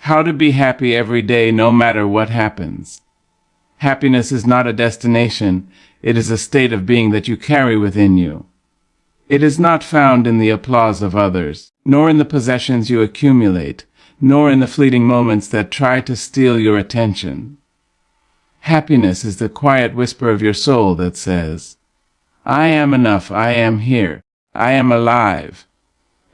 How to be happy every day no matter what happens. Happiness is not a destination, it is a state of being that you carry within you. It is not found in the applause of others, nor in the possessions you accumulate, nor in the fleeting moments that try to steal your attention. Happiness is the quiet whisper of your soul that says, "I am enough, I am here, I am alive."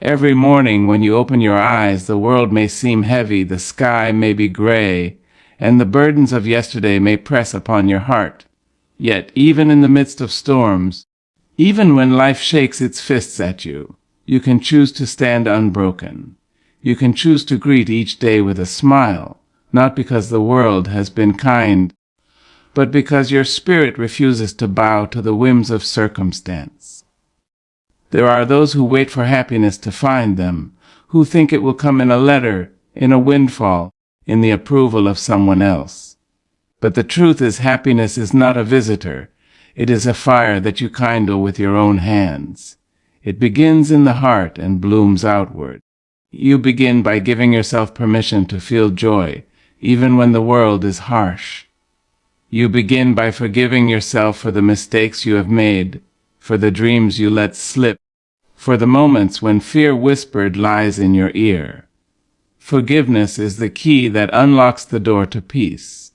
Every morning when you open your eyes, the world may seem heavy, the sky may be gray, and the burdens of yesterday may press upon your heart. Yet, even in the midst of storms, even when life shakes its fists at you, you can choose to stand unbroken. You can choose to greet each day with a smile, not because the world has been kind, but because your spirit refuses to bow to the whims of circumstance. There are those who wait for happiness to find them, who think it will come in a letter, in a windfall, in the approval of someone else. But the truth is, happiness is not a visitor. It is a fire that you kindle with your own hands. It begins in the heart and blooms outward. You begin by giving yourself permission to feel joy, even when the world is harsh. You begin by forgiving yourself for the mistakes you have made, for the dreams you let slip, for the moments when fear whispered lies in your ear. Forgiveness is the key that unlocks the door to peace.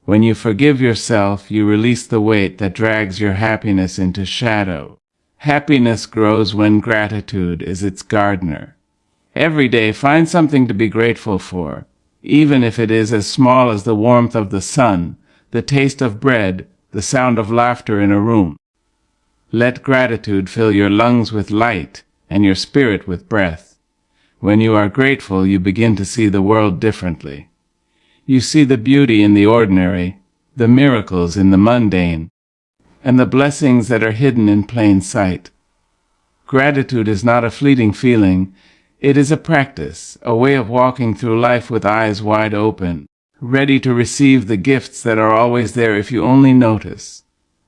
When you forgive yourself, you release the weight that drags your happiness into shadow. Happiness grows when gratitude is its gardener. Every day find something to be grateful for, even if it is as small as the warmth of the sun, the taste of bread, the sound of laughter in a room. Let gratitude fill your lungs with light and your spirit with breath. When you are grateful, you begin to see the world differently. You see the beauty in the ordinary, the miracles in the mundane, and the blessings that are hidden in plain sight. Gratitude is not a fleeting feeling. It is a practice, a way of walking through life with eyes wide open, ready to receive the gifts that are always there if you only notice.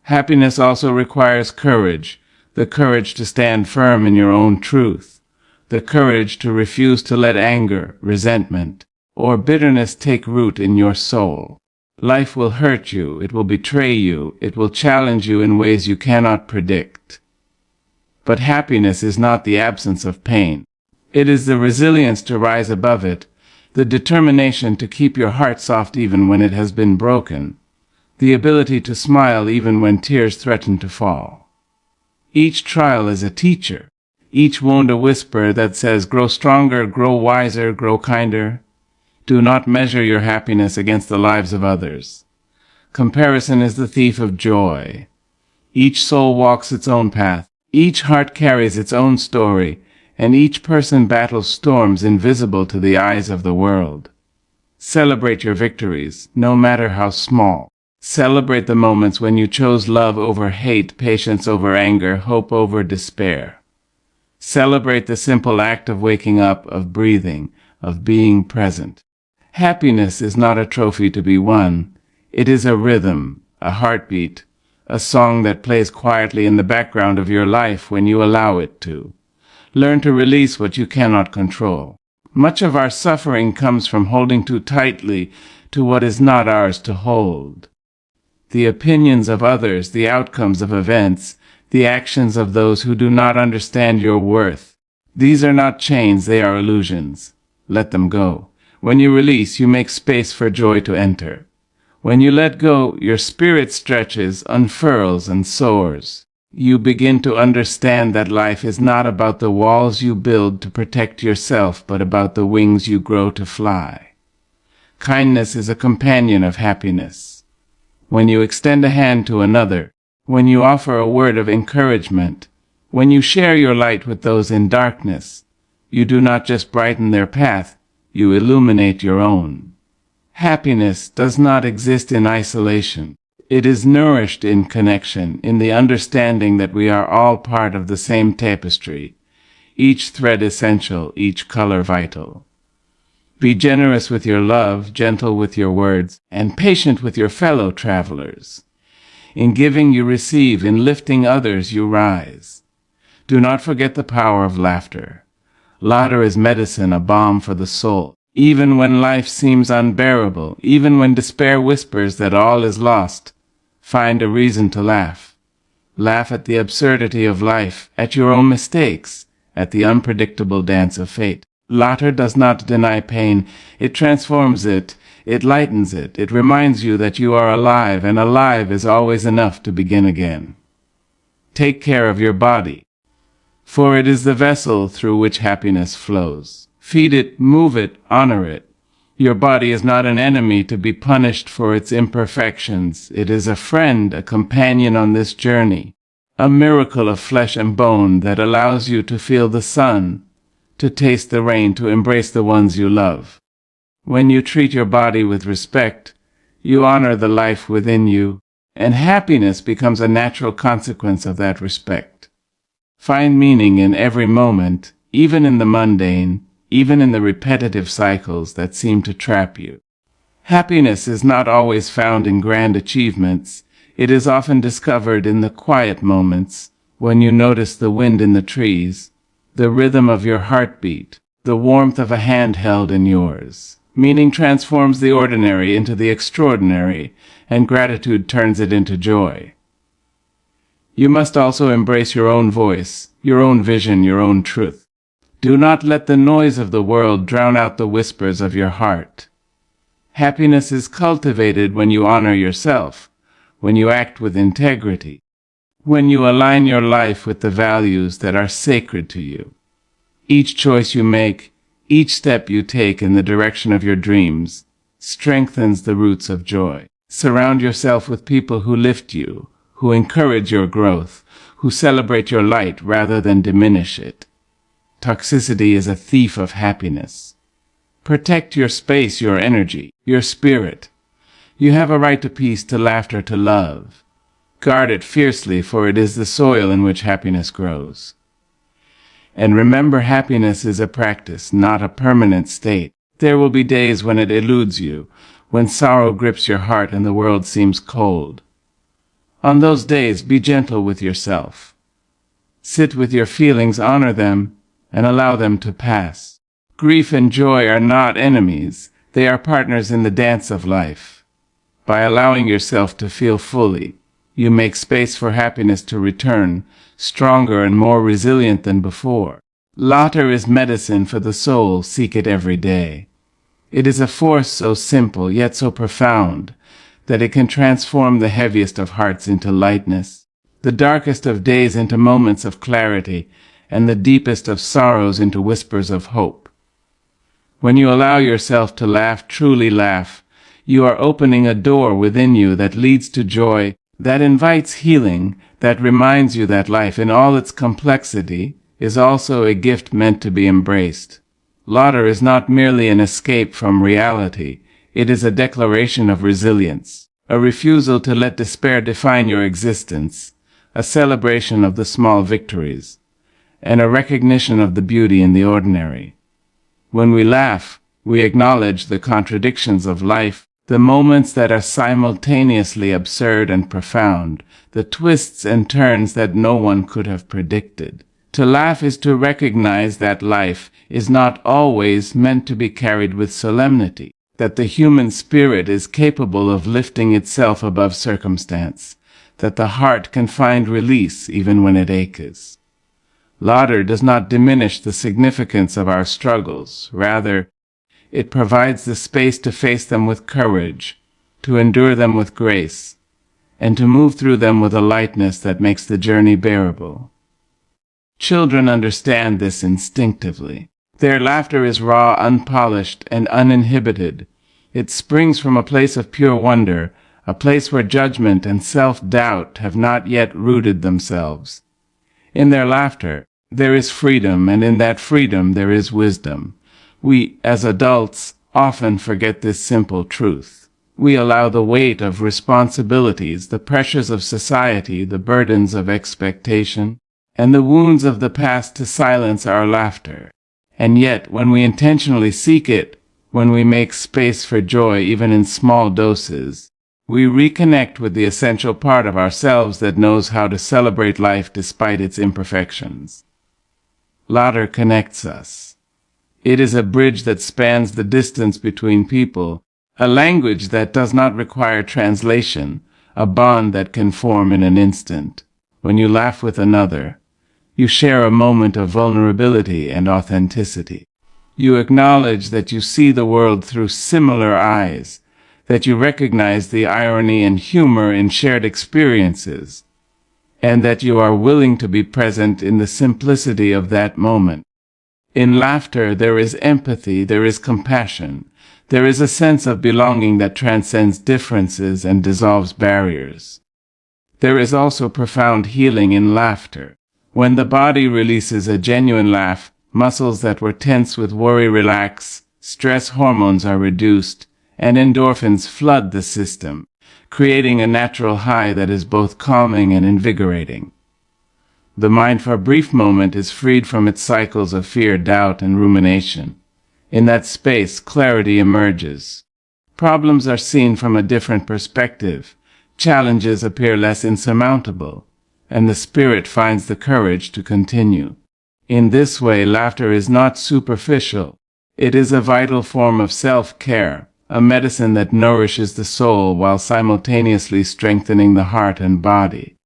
Happiness also requires courage, the courage to stand firm in your own truth, the courage to refuse to let anger, resentment, or bitterness take root in your soul. Life will hurt you, it will betray you, it will challenge you in ways you cannot predict. But happiness is not the absence of pain. It is the resilience to rise above it, the determination to keep your heart soft even when it has been broken, the ability to smile even when tears threaten to fall. Each trial is a teacher, each wound a whisper that says, grow stronger, grow wiser, grow kinder. Do not measure your happiness against the lives of others. Comparison is the thief of joy. Each soul walks its own path, each heart carries its own story, and each person battles storms invisible to the eyes of the world. Celebrate your victories, no matter how small. Celebrate the moments when you chose love over hate, patience over anger, hope over despair. Celebrate the simple act of waking up, of breathing, of being present. Happiness is not a trophy to be won. It is a rhythm, a heartbeat, a song that plays quietly in the background of your life when you allow it to. Learn to release what you cannot control. Much of our suffering comes from holding too tightly to what is not ours to hold. The opinions of others, the outcomes of events, the actions of those who do not understand your worth. These are not chains, they are illusions. Let them go. When you release, you make space for joy to enter. When you let go, your spirit stretches, unfurls, and soars. You begin to understand that life is not about the walls you build to protect yourself, but about the wings you grow to fly. Kindness is a companion of happiness. When you extend a hand to another, when you offer a word of encouragement, when you share your light with those in darkness, you do not just brighten their path, you illuminate your own. Happiness does not exist in isolation. It is nourished in connection, in the understanding that we are all part of the same tapestry, each thread essential, each color vital. Be generous with your love, gentle with your words, and patient with your fellow travelers. In giving you receive, in lifting others you rise. Do not forget the power of laughter. Laughter is medicine, a balm for the soul. Even when life seems unbearable, even when despair whispers that all is lost, find a reason to laugh. Laugh at the absurdity of life, at your own mistakes, at the unpredictable dance of fate. Laughter does not deny pain, it transforms it, it lightens it, it reminds you that you are alive, and alive is always enough to begin again. Take care of your body, for it is the vessel through which happiness flows. Feed it, move it, honor it. Your body is not an enemy to be punished for its imperfections. It is a friend, a companion on this journey, a miracle of flesh and bone that allows you to feel the sun, to taste the rain, to embrace the ones you love. When you treat your body with respect, you honor the life within you, and happiness becomes a natural consequence of that respect. Find meaning in every moment, even in the mundane, even in the repetitive cycles that seem to trap you. Happiness is not always found in grand achievements. It is often discovered in the quiet moments, when you notice the wind in the trees, the rhythm of your heartbeat, the warmth of a hand held in yours. Meaning transforms the ordinary into the extraordinary, and gratitude turns it into joy. You must also embrace your own voice, your own vision, your own truth. Do not let the noise of the world drown out the whispers of your heart. Happiness is cultivated when you honor yourself, when you act with integrity, when you align your life with the values that are sacred to you. Each choice you make, each step you take in the direction of your dreams, strengthens the roots of joy. Surround yourself with people who lift you, who encourage your growth, who celebrate your light rather than diminish it. Toxicity is a thief of happiness. Protect your space, your energy, your spirit. You have a right to peace, to laughter, to love. Guard it fiercely, for it is the soil in which happiness grows. And remember, happiness is a practice, not a permanent state. There will be days when it eludes you, when sorrow grips your heart and the world seems cold. On those days, be gentle with yourself. Sit with your feelings, honor them, and allow them to pass. Grief and joy are not enemies. They are partners in the dance of life. By allowing yourself to feel fully, you make space for happiness to return, stronger and more resilient than before. Laughter is medicine for the soul. Seek it every day. It is a force so simple yet so profound that it can transform the heaviest of hearts into lightness, the darkest of days into moments of clarity, and the deepest of sorrows into whispers of hope. When you allow yourself to laugh, truly laugh, you are opening a door within you that leads to joy, that invites healing, that reminds you that life in all its complexity is also a gift meant to be embraced. Laughter is not merely an escape from reality, it is a declaration of resilience, a refusal to let despair define your existence, a celebration of the small victories, and a recognition of the beauty in the ordinary. When we laugh, we acknowledge the contradictions of life, the moments that are simultaneously absurd and profound, the twists and turns that no one could have predicted. To laugh is to recognize that life is not always meant to be carried with solemnity, that the human spirit is capable of lifting itself above circumstance, that the heart can find release even when it aches. Laughter does not diminish the significance of our struggles. Rather, it provides the space to face them with courage, to endure them with grace, and to move through them with a lightness that makes the journey bearable. Children understand this instinctively. Their laughter is raw, unpolished, and uninhibited. It springs from a place of pure wonder, a place where judgment and self-doubt have not yet rooted themselves. In their laughter, there is freedom, and in that freedom there is wisdom. We, as adults, often forget this simple truth. We allow the weight of responsibilities, the pressures of society, the burdens of expectation, and the wounds of the past to silence our laughter. And yet, when we intentionally seek it, when we make space for joy even in small doses, we reconnect with the essential part of ourselves that knows how to celebrate life despite its imperfections. Laughter connects us. It is a bridge that spans the distance between people, a language that does not require translation, a bond that can form in an instant. When you laugh with another, you share a moment of vulnerability and authenticity. You acknowledge that you see the world through similar eyes, that you recognize the irony and humor in shared experiences, and that you are willing to be present in the simplicity of that moment. In laughter, there is empathy, there is compassion, there is a sense of belonging that transcends differences and dissolves barriers. There is also profound healing in laughter. When the body releases a genuine laugh, muscles that were tense with worry relax, stress hormones are reduced, and endorphins flood the system, creating a natural high that is both calming and invigorating. The mind for a brief moment is freed from its cycles of fear, doubt, and rumination. In that space, clarity emerges. Problems are seen from a different perspective. Challenges appear less insurmountable, and the spirit finds the courage to continue. In this way, laughter is not superficial. It is a vital form of self-care, a medicine that nourishes the soul while simultaneously strengthening the heart and body.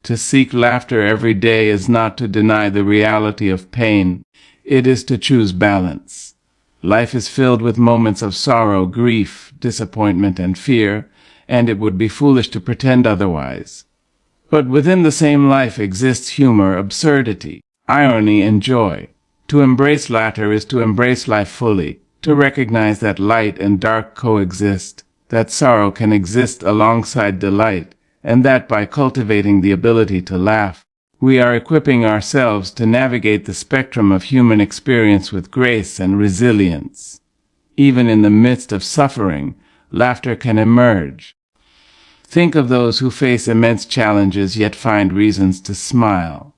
To seek laughter every day is not to deny the reality of pain. It is to choose balance. Life is filled with moments of sorrow, grief, disappointment, and fear, and it would be foolish to pretend otherwise. But within the same life exists humor, absurdity, irony, and joy. To embrace laughter is to embrace life fully, to recognize that light and dark coexist, that sorrow can exist alongside delight, and that by cultivating the ability to laugh, we are equipping ourselves to navigate the spectrum of human experience with grace and resilience. Even in the midst of suffering, laughter can emerge. Think of those who face immense challenges yet find reasons to smile.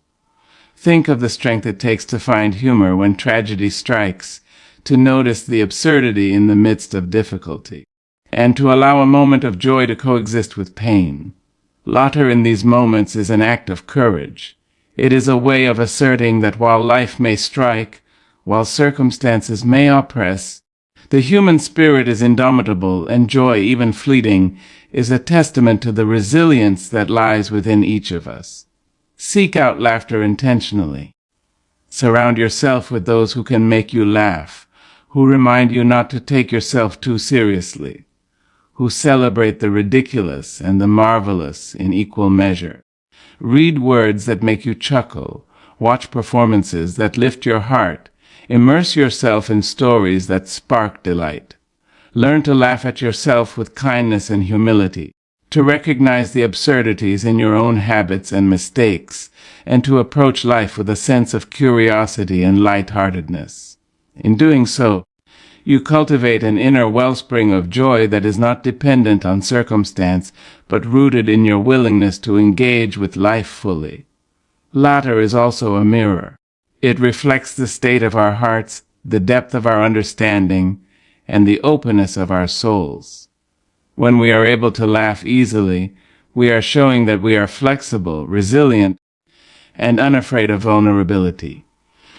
Think of the strength it takes to find humor when tragedy strikes, to notice the absurdity in the midst of difficulty, and to allow a moment of joy to coexist with pain. Laughter in these moments is an act of courage. It is a way of asserting that while life may strike, while circumstances may oppress, the human spirit is indomitable, and joy, even fleeting, is a testament to the resilience that lies within each of us. Seek out laughter intentionally. Surround yourself with those who can make you laugh, who remind you not to take yourself too seriously, who celebrate the ridiculous and the marvelous in equal measure. Read words that make you chuckle, watch performances that lift your heart, immerse yourself in stories that spark delight. Learn to laugh at yourself with kindness and humility, to recognize the absurdities in your own habits and mistakes, and to approach life with a sense of curiosity and lightheartedness. In doing so, you cultivate an inner wellspring of joy that is not dependent on circumstance, but rooted in your willingness to engage with life fully. Laughter is also a mirror. It reflects the state of our hearts, the depth of our understanding, and the openness of our souls. When we are able to laugh easily, we are showing that we are flexible, resilient, and unafraid of vulnerability.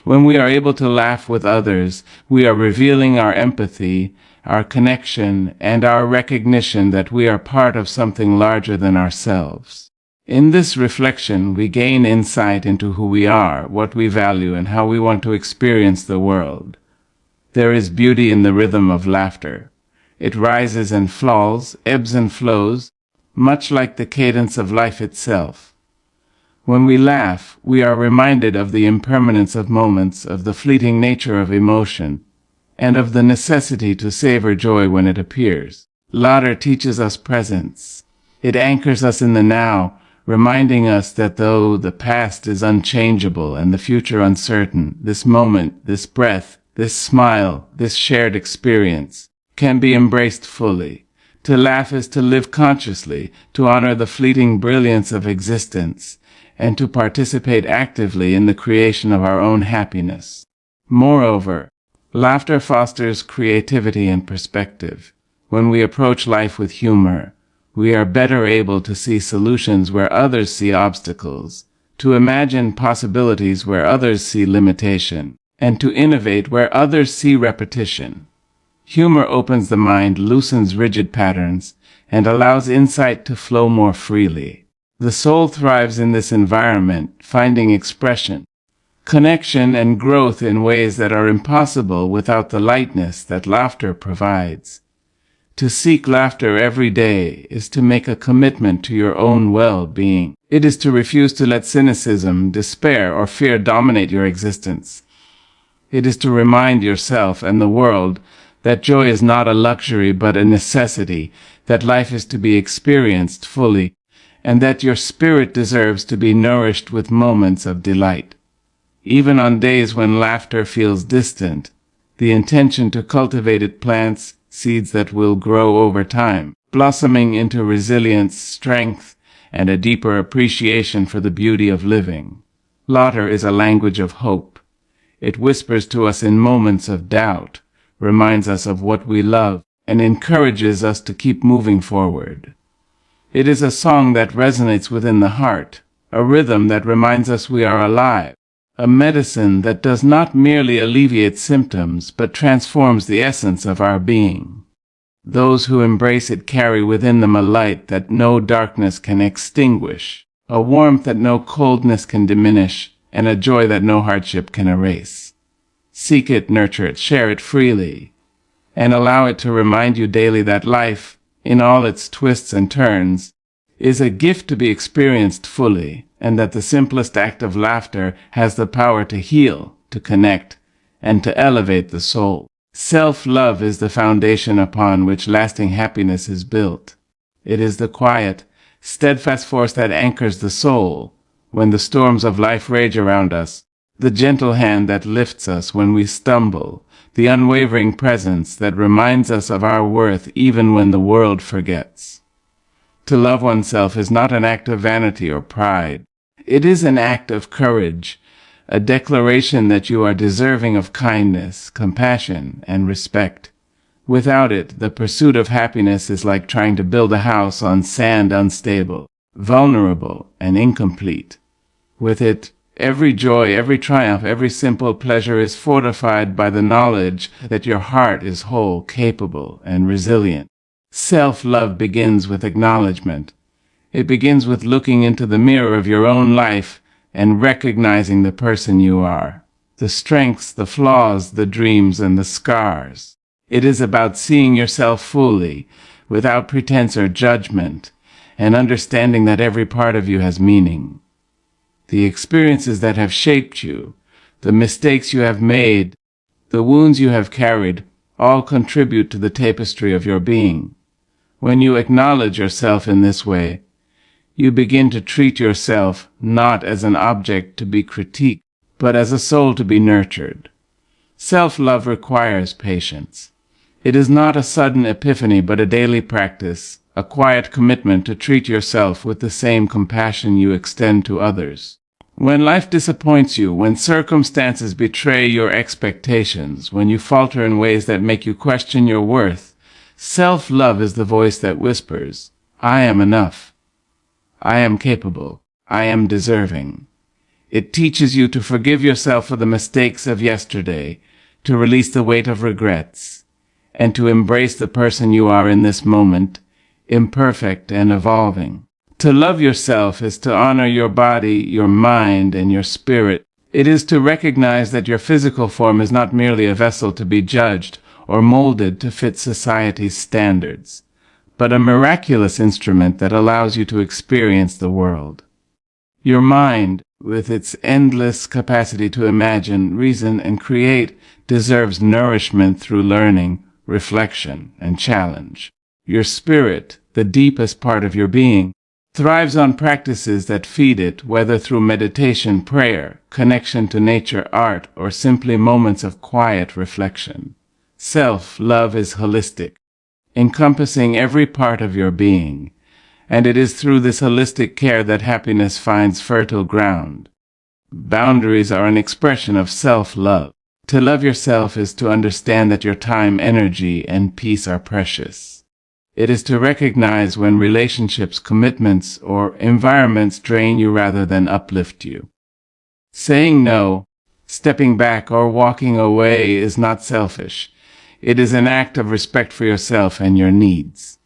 When we are able to laugh with others, we are revealing our empathy, our connection, and our recognition that we are part of something larger than ourselves. In this reflection, we gain insight into who we are, what we value, and how we want to experience the world. There is beauty in the rhythm of laughter. It rises and falls, ebbs and flows, much like the cadence of life itself. When we laugh, we are reminded of the impermanence of moments, of the fleeting nature of emotion, and of the necessity to savor joy when it appears. Laughter teaches us presence. It anchors us in the now, reminding us that though the past is unchangeable and the future uncertain, this moment, this breath, this smile, this shared experience can be embraced fully. To laugh is to live consciously, to honor the fleeting brilliance of existence, and to participate actively in the creation of our own happiness. Moreover, laughter fosters creativity and perspective. When we approach life with humor, we are better able to see solutions where others see obstacles, to imagine possibilities where others see limitation, and to innovate where others see repetition. Humor opens the mind, loosens rigid patterns, and allows insight to flow more freely. The soul thrives in this environment, finding expression, connection, and growth in ways that are impossible without the lightness that laughter provides. To seek laughter every day is to make a commitment to your own well-being. It is to refuse to let cynicism, despair, or fear dominate your existence. It is to remind yourself and the world that joy is not a luxury but a necessity, that life is to be experienced fully, and that your spirit deserves to be nourished with moments of delight. Even on days when laughter feels distant, the intention to cultivate it plants seeds that will grow over time, blossoming into resilience, strength, and a deeper appreciation for the beauty of living. Laughter is a language of hope. It whispers to us in moments of doubt, reminds us of what we love, and encourages us to keep moving forward. It is a song that resonates within the heart, a rhythm that reminds us we are alive, a medicine that does not merely alleviate symptoms but transforms the essence of our being. Those who embrace it carry within them a light that no darkness can extinguish, a warmth that no coldness can diminish, and a joy that no hardship can erase. Seek it, nurture it, share it freely, and allow it to remind you daily that life, in all its twists and turns, is a gift to be experienced fully, and that the simplest act of laughter has the power to heal, to connect, and to elevate the soul. Self-love is the foundation upon which lasting happiness is built. It is the quiet, steadfast force that anchors the soul when the storms of life rage around us, the gentle hand that lifts us when we stumble, the unwavering presence that reminds us of our worth even when the world forgets. To love oneself is not an act of vanity or pride. It is an act of courage, a declaration that you are deserving of kindness, compassion, and respect. Without it, the pursuit of happiness is like trying to build a house on sand, unstable, vulnerable, and incomplete. With it, every joy, every triumph, every simple pleasure is fortified by the knowledge that your heart is whole, capable, and resilient. Self-love begins with acknowledgement. It begins with looking into the mirror of your own life and recognizing the person you are, the strengths, the flaws, the dreams, and the scars. It is about seeing yourself fully, without pretense or judgment, and understanding that every part of you has meaning. The experiences that have shaped you, the mistakes you have made, the wounds you have carried, all contribute to the tapestry of your being. When you acknowledge yourself in this way, you begin to treat yourself not as an object to be critiqued, but as a soul to be nurtured. Self-love requires patience. It is not a sudden epiphany, but a daily practice, a quiet commitment to treat yourself with the same compassion you extend to others. When life disappoints you, when circumstances betray your expectations, when you falter in ways that make you question your worth, self-love is the voice that whispers, "I am enough. I am capable. I am deserving." It teaches you to forgive yourself for the mistakes of yesterday, to release the weight of regrets, and to embrace the person you are in this moment, imperfect and evolving. To love yourself is to honor your body, your mind, and your spirit. It is to recognize that your physical form is not merely a vessel to be judged or molded to fit society's standards, but a miraculous instrument that allows you to experience the world. Your mind, with its endless capacity to imagine, reason, and create, deserves nourishment through learning, reflection, and challenge. Your spirit, the deepest part of your being, thrives on practices that feed it, whether through meditation, prayer, connection to nature, art, or simply moments of quiet reflection. Self-love is holistic, encompassing every part of your being, and it is through this holistic care that happiness finds fertile ground. Boundaries are an expression of self-love. To love yourself is to understand that your time, energy, and peace are precious. It is to recognize when relationships, commitments, or environments drain you rather than uplift you. Saying no, Stepping back or walking away is not selfish. It is an act of respect for yourself and your needs.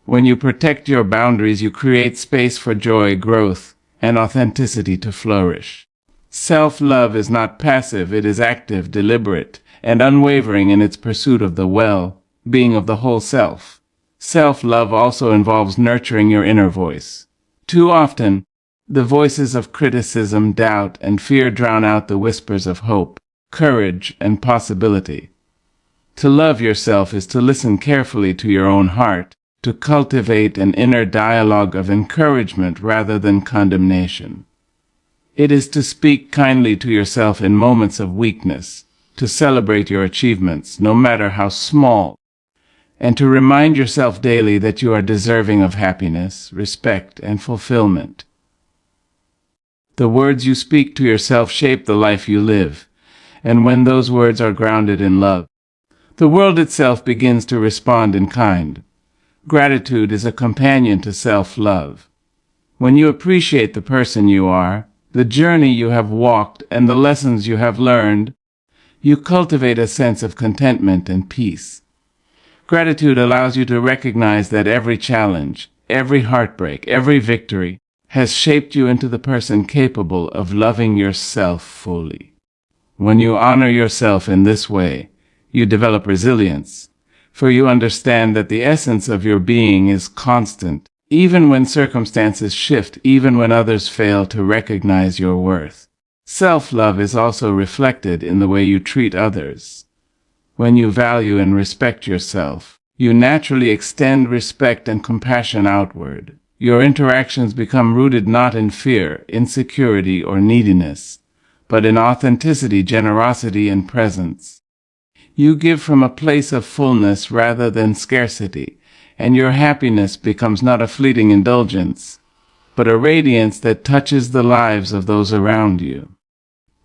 When you protect your boundaries, you create space for joy, growth, and authenticity to flourish. Self-love is not passive, it is active, deliberate, and unwavering in its pursuit of the well-being of the whole self. Self-love also involves nurturing your inner voice. Too often, the voices of criticism, doubt, and fear drown out the whispers of hope, courage, and possibility. To love yourself is to listen carefully to your own heart, to cultivate an inner dialogue of encouragement rather than condemnation. It is to speak kindly to yourself in moments of weakness, to celebrate your achievements, no matter how small, and to remind yourself daily that you are deserving of happiness, respect, and fulfillment. The words you speak to yourself shape the life you live, and when those words are grounded in love, the world itself begins to respond in kind. Gratitude is a companion to self-love. When you appreciate the person you are, the journey you have walked, and the lessons you have learned, you cultivate a sense of contentment and peace. Gratitude allows you to recognize that every challenge, every heartbreak, every victory has shaped you into the person capable of loving yourself fully. When you honor yourself in this way, you develop resilience, for you understand that the essence of your being is constant, even when circumstances shift, even when others fail to recognize your worth. Self-love is also reflected in the way you treat others. When you value and respect yourself, you naturally extend respect and compassion outward. Your interactions become rooted not in fear, insecurity, or neediness, but in authenticity, generosity, and presence. You give from a place of fullness rather than scarcity, and your happiness becomes not a fleeting indulgence, but a radiance that touches the lives of those around you.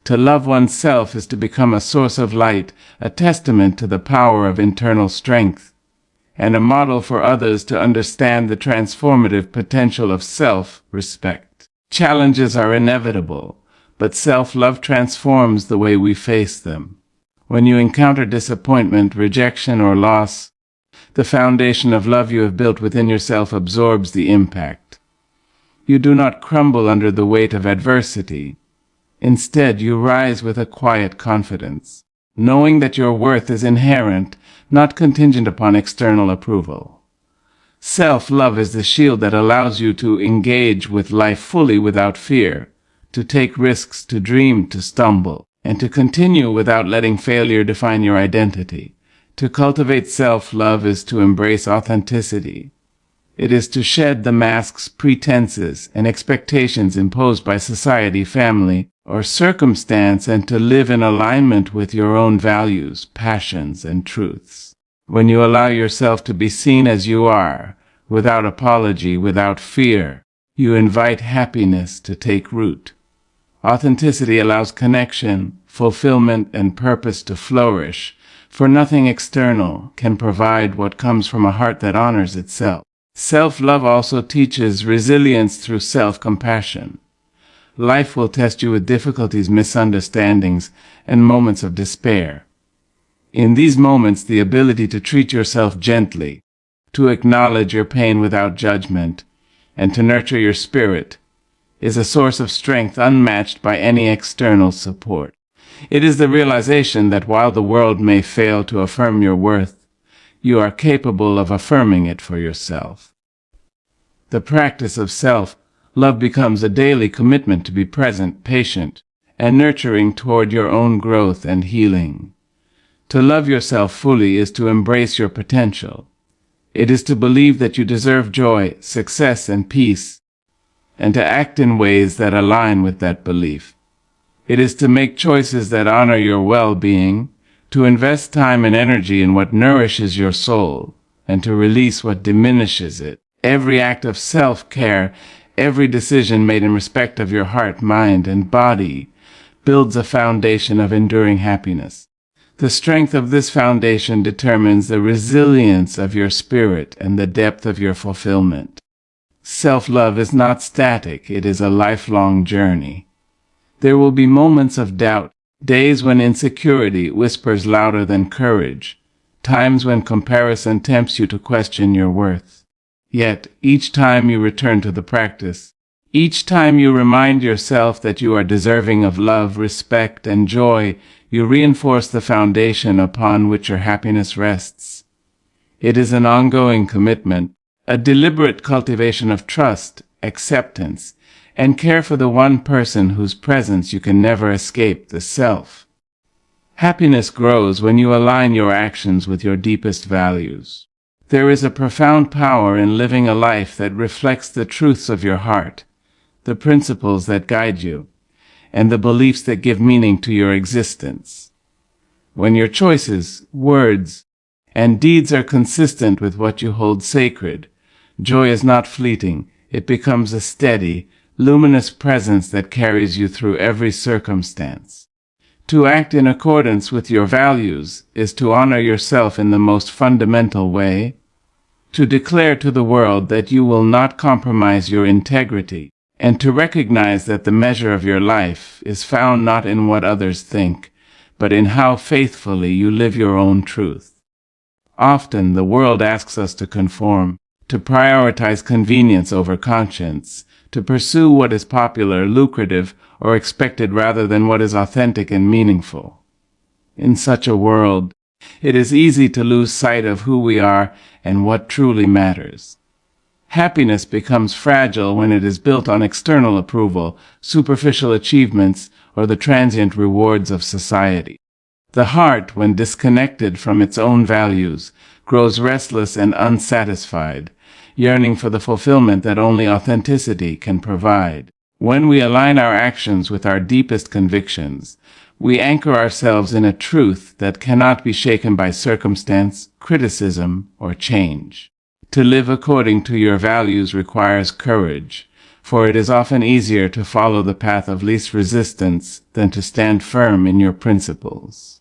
To love oneself is to become a source of light, a testament to the power of internal strength, and a model for others to understand the transformative potential of self-respect. Challenges are inevitable, but self-love transforms the way we face them. When you encounter disappointment, rejection, or loss, the foundation of love you have built within yourself absorbs the impact. You do not crumble under the weight of adversity. Instead, you rise with a quiet confidence, knowing that your worth is inherent, not contingent upon external approval. Self-love is the shield that allows you to engage with life fully without fear, to take risks, to dream, to stumble, and to continue without letting failure define your identity. To cultivate self-love is to embrace authenticity. It is to shed the masks, pretenses, and expectations imposed by society, family, or circumstance, and to live in alignment with your own values, passions, and truths. When you allow yourself to be seen as you are, without apology, without fear, you invite happiness to take root. Authenticity allows connection, fulfillment, and purpose to flourish, for nothing external can provide what comes from a heart that honors itself. Self-love also teaches resilience through self-compassion. Life will test you with difficulties, misunderstandings, and moments of despair. In these moments, the ability to treat yourself gently, to acknowledge your pain without judgment, and to nurture your spirit is a source of strength unmatched by any external support. It is the realization that while the world may fail to affirm your worth, you are capable of affirming it for yourself. The practice of self-love becomes a daily commitment to be present, patient, and nurturing toward your own growth and healing. To love yourself fully is to embrace your potential. It is to believe that you deserve joy, success, and peace, and to act in ways that align with that belief. It is to make choices that honor your well-being, to invest time and energy in what nourishes your soul, and to release what diminishes it. Every act of self-care, every decision made in respect of your heart, mind, and body builds a foundation of enduring happiness. The strength of this foundation determines the resilience of your spirit and the depth of your fulfillment. Self-love is not static, it is a lifelong journey. There will be moments of doubt, Days when insecurity whispers louder than courage. Times when comparison tempts you to question your worth. Yet, each time you return to the practice, each time you remind yourself that you are deserving of love, respect, and joy, you reinforce the foundation upon which your happiness rests. It is an ongoing commitment, a deliberate cultivation of trust, acceptance, and care for the one person whose presence you can never escape, the self. Happiness grows when you align your actions with your deepest values. There is a profound power in living a life that reflects the truths of your heart, the principles that guide you, and the beliefs that give meaning to your existence. When your choices, words, and deeds are consistent with what you hold sacred, joy is not fleeting. It becomes a steady, luminous presence that carries you through every circumstance. To act in accordance with your values is to honor yourself in the most fundamental way, to declare to the world that you will not compromise your integrity, and to recognize that the measure of your life is found not in what others think, but in how faithfully you live your own truth. Often the world asks us to conform, to prioritize convenience over conscience, to pursue what is popular, lucrative, or expected rather than what is authentic and meaningful. In such a world, it is easy to lose sight of who we are and what truly matters. Happiness becomes fragile when it is built on external approval, superficial achievements, or the transient rewards of society. The heart, when disconnected from its own values, grows restless and unsatisfied, yearning for the fulfillment that only authenticity can provide. When we align our actions with our deepest convictions, we anchor ourselves in a truth that cannot be shaken by circumstance, criticism, or change. To live according to your values requires courage, for it is often easier to follow the path of least resistance than to stand firm in your principles.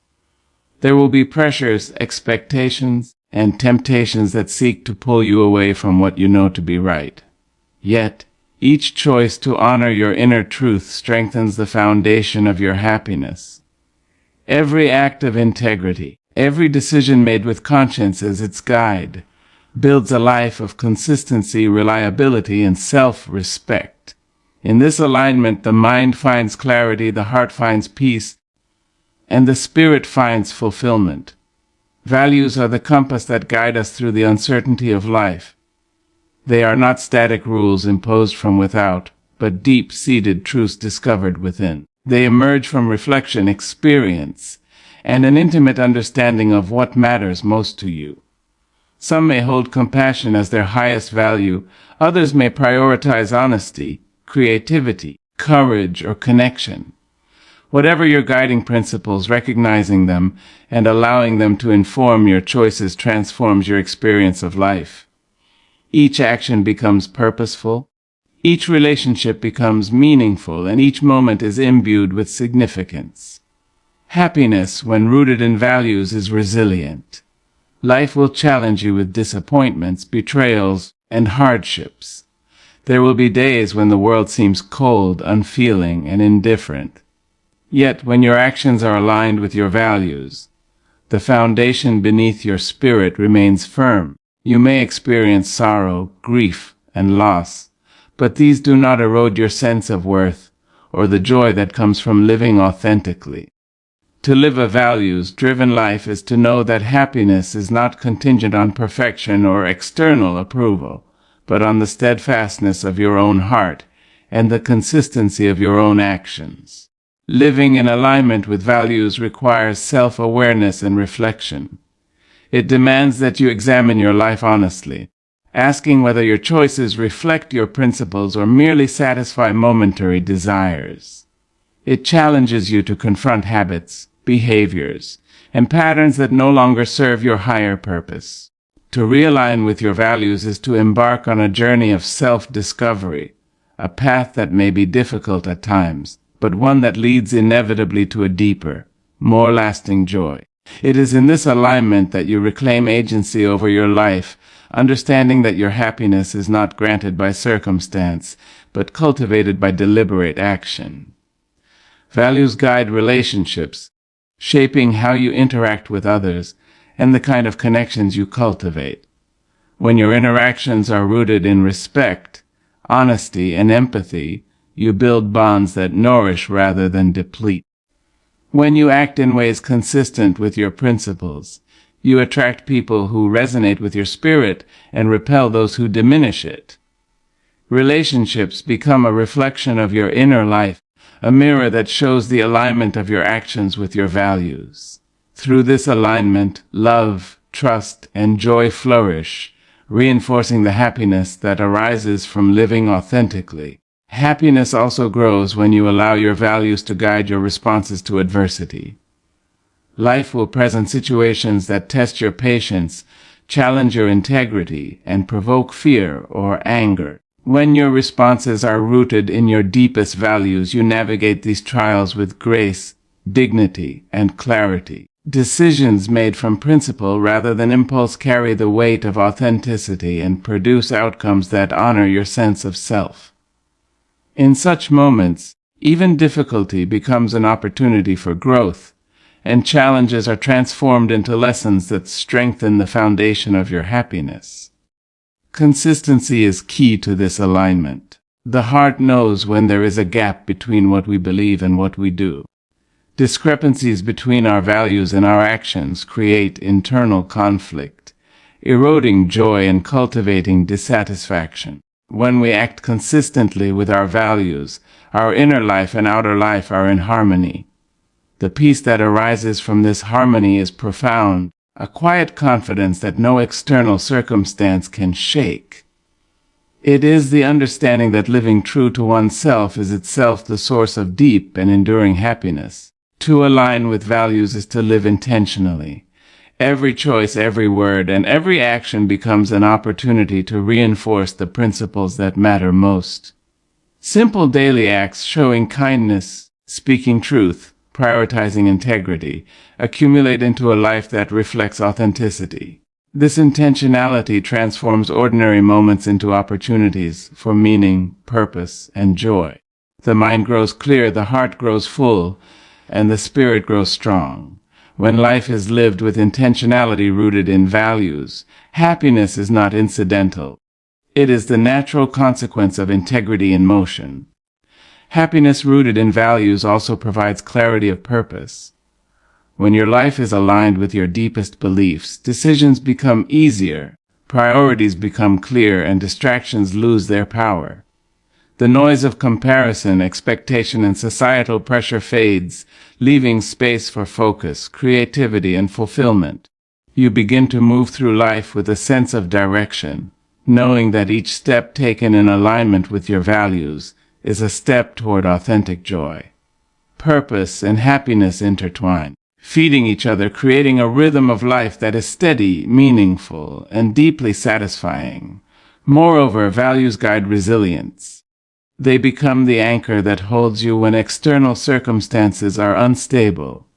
There will be pressures, expectations, and temptations that seek to pull you away from what you know to be right. Yet, each choice to honor your inner truth strengthens the foundation of your happiness. Every act of integrity, every decision made with conscience as its guide, builds a life of consistency, reliability, and self-respect. In this alignment, the mind finds clarity, the heart finds peace, and the spirit finds fulfillment. Values are the compass that guide us through the uncertainty of life. They are not static rules imposed from without, but deep-seated truths discovered within. They emerge from reflection, experience, and an intimate understanding of what matters most to you. Some may hold compassion as their highest value, others may prioritize honesty, creativity, courage, or connection. Whatever your guiding principles, recognizing them and allowing them to inform your choices transforms your experience of life. Each action becomes purposeful, each relationship becomes meaningful, and each moment is imbued with significance. Happiness, when rooted in values, is resilient. Life will challenge you with disappointments, betrayals, and hardships. There will be days when the world seems cold, unfeeling, and indifferent. Yet, when your actions are aligned with your values, the foundation beneath your spirit remains firm. You may experience sorrow, grief, and loss, but these do not erode your sense of worth or the joy that comes from living authentically. To live a values-driven life is to know that happiness is not contingent on perfection or external approval, but on the steadfastness of your own heart and the consistency of your own actions. Living in alignment with values requires self-awareness and reflection. It demands that you examine your life honestly, asking whether your choices reflect your principles or merely satisfy momentary desires. It challenges you to confront habits, behaviors, and patterns that no longer serve your higher purpose. To realign with your values is to embark on a journey of self-discovery, a path that may be difficult at times, but one that leads inevitably to a deeper, more lasting joy. It is in this alignment that you reclaim agency over your life, understanding that your happiness is not granted by circumstance, but cultivated by deliberate action. Values guide relationships, shaping how you interact with others and the kind of connections you cultivate. When your interactions are rooted in respect, honesty, and empathy, you build bonds that nourish rather than deplete. When you act in ways consistent with your principles, you attract people who resonate with your spirit and repel those who diminish it. Relationships become a reflection of your inner life, a mirror that shows the alignment of your actions with your values. Through this alignment, love, trust, and joy flourish, reinforcing the happiness that arises from living authentically. Happiness also grows when you allow your values to guide your responses to adversity. Life will present situations that test your patience, challenge your integrity, and provoke fear or anger. When your responses are rooted in your deepest values, you navigate these trials with grace, dignity, and clarity. Decisions made from principle rather than impulse carry the weight of authenticity and produce outcomes that honor your sense of self. In such moments, even difficulty becomes an opportunity for growth, and challenges are transformed into lessons that strengthen the foundation of your happiness. Consistency is key to this alignment. The heart knows when there is a gap between what we believe and what we do. Discrepancies between our values and our actions create internal conflict, eroding joy and cultivating dissatisfaction. When we act consistently with our values, our inner life and outer life are in harmony. The peace that arises from this harmony is profound, a quiet confidence that no external circumstance can shake. It is the understanding that living true to oneself is itself the source of deep and enduring happiness. To align with values is to live intentionally. Every choice, every word, and every action becomes an opportunity to reinforce the principles that matter most. Simple daily acts showing kindness, speaking truth, prioritizing integrity, accumulate into a life that reflects authenticity. This intentionality transforms ordinary moments into opportunities for meaning, purpose, and joy. The mind grows clear, the heart grows full, and the spirit grows strong. When life is lived with intentionality rooted in values, happiness is not incidental. It is the natural consequence of integrity in motion. Happiness rooted in values also provides clarity of purpose. When your life is aligned with your deepest beliefs, decisions become easier, priorities become clear, and distractions lose their power. The noise of comparison, expectation, and societal pressure fades, leaving space for focus, creativity, and fulfillment. You begin to move through life with a sense of direction, knowing that each step taken in alignment with your values is a step toward authentic joy. Purpose and happiness intertwine, feeding each other, creating a rhythm of life that is steady, meaningful, and deeply satisfying. Moreover, values guide resilience. They become the anchor that holds you when external circumstances are unstable,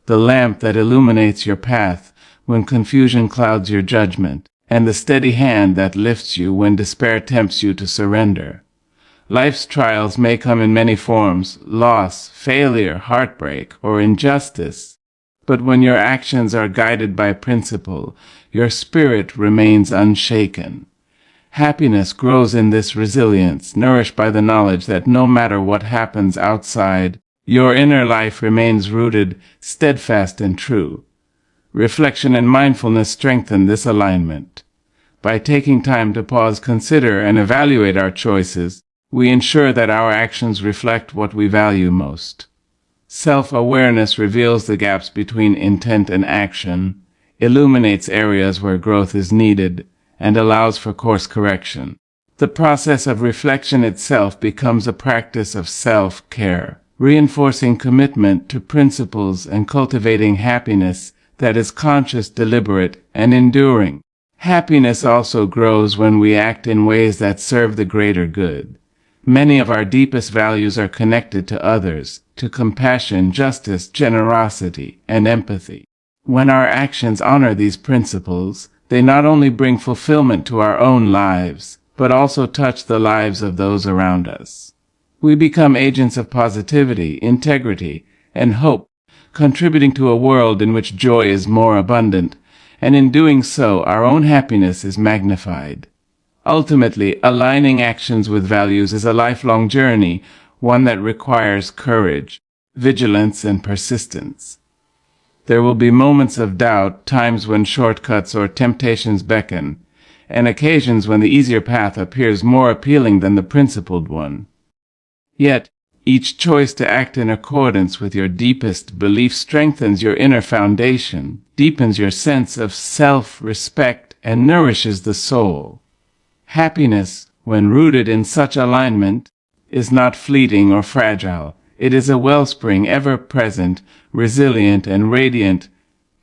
the lamp that illuminates your path when confusion clouds your judgment, and the steady hand that lifts you when despair tempts you to surrender. Life's trials may come in many forms: loss, failure, heartbreak, or injustice. But when your actions are guided by principle, your spirit remains unshaken. Happiness grows in this resilience, nourished by the knowledge that no matter what happens outside, your inner life remains rooted, steadfast, and true. Reflection and mindfulness strengthen this alignment. By taking time to pause, consider, and evaluate our choices, we ensure that our actions reflect what we value most. Self-awareness reveals the gaps between intent and action, illuminates areas where growth is needed, and allows for course correction. The process of reflection itself becomes a practice of self-care, reinforcing commitment to principles and cultivating happiness that is conscious, deliberate, and enduring. Happiness also grows when we act in ways that serve the greater good. Many of our deepest values are connected to others, to compassion, justice, generosity, and empathy. When our actions honor these principles, they not only bring fulfillment to our own lives, but also touch the lives of those around us. We become agents of positivity, integrity, and hope, contributing to a world in which joy is more abundant, and in doing so, our own happiness is magnified. Ultimately, aligning actions with values is a lifelong journey, one that requires courage, vigilance, and persistence. There will be moments of doubt, times when shortcuts or temptations beckon, and occasions when the easier path appears more appealing than the principled one. Yet, each choice to act in accordance with your deepest belief strengthens your inner foundation, deepens your sense of self-respect, and nourishes the soul. Happiness, when rooted in such alignment, is not fleeting or fragile. It is a wellspring ever present, resilient and radiant,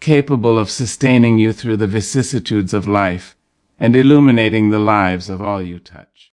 capable of sustaining you through the vicissitudes of life and illuminating the lives of all you touch.